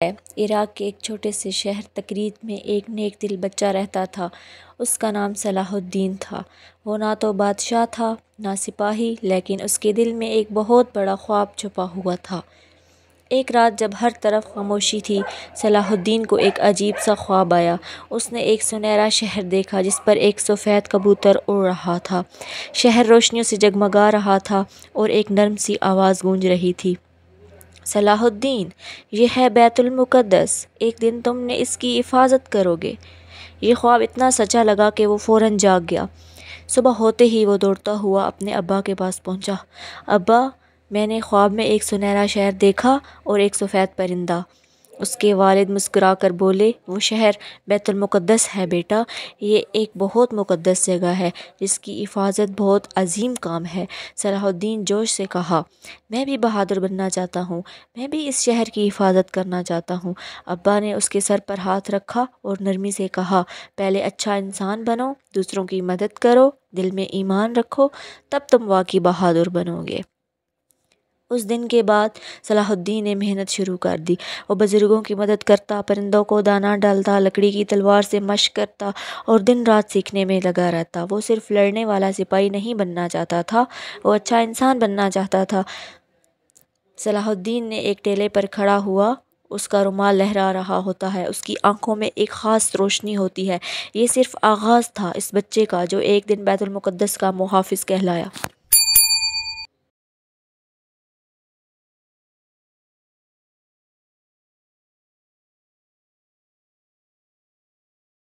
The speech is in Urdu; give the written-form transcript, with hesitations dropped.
عراق کے ایک چھوٹے سے شہر تکریت میں ایک نیک دل بچہ رہتا تھا۔ اس کا نام صلاح الدین تھا۔ وہ نہ تو بادشاہ تھا نہ سپاہی، لیکن اس کے دل میں ایک بہت بڑا خواب چھپا ہوا تھا۔ ایک رات جب ہر طرف خاموشی تھی، صلاح الدین کو ایک عجیب سا خواب آیا۔ اس نے ایک سنہرا شہر دیکھا جس پر ایک سفید کبوتر اڑ رہا تھا۔ شہر روشنیوں سے جگمگا رہا تھا اور ایک نرم سی آواز گونج رہی تھی، صلاح الدین، یہ ہے بیت المقدس، ایک دن تم نے اس کی حفاظت کرو گے۔ یہ خواب اتنا سچا لگا کہ وہ فوراً جاگ گیا۔ صبح ہوتے ہی وہ دوڑتا ہوا اپنے ابا کے پاس پہنچا۔ ابا، میں نے خواب میں ایک سنہرا شہر دیکھا اور ایک سفید پرندہ۔ اس کے والد مسکرا کر بولے، وہ شہر بیت المقدس ہے بیٹا، یہ ایک بہت مقدس جگہ ہے جس کی حفاظت بہت عظیم کام ہے۔ صلاح الدین جوش سے کہا، میں بھی بہادر بننا چاہتا ہوں، میں بھی اس شہر کی حفاظت کرنا چاہتا ہوں۔ ابا نے اس کے سر پر ہاتھ رکھا اور نرمی سے کہا، پہلے اچھا انسان بنو، دوسروں کی مدد کرو، دل میں ایمان رکھو، تب تم واقعی بہادر بنو گے۔ اس دن کے بعد صلاح الدین نے محنت شروع کر دی۔ وہ بزرگوں کی مدد کرتا، پرندوں کو دانہ ڈالتا، لکڑی کی تلوار سے مشق کرتا اور دن رات سیکھنے میں لگا رہتا۔ وہ صرف لڑنے والا سپاہی نہیں بننا چاہتا تھا، وہ اچھا انسان بننا چاہتا تھا۔ صلاح الدین نے ایک ٹیلے پر کھڑا ہوا، اس کا رومال لہرا رہا ہوتا ہے، اس کی آنکھوں میں ایک خاص روشنی ہوتی ہے۔ یہ صرف آغاز تھا اس بچے کا جو ایک دن بیت المقدس کا محافظ کہلایا۔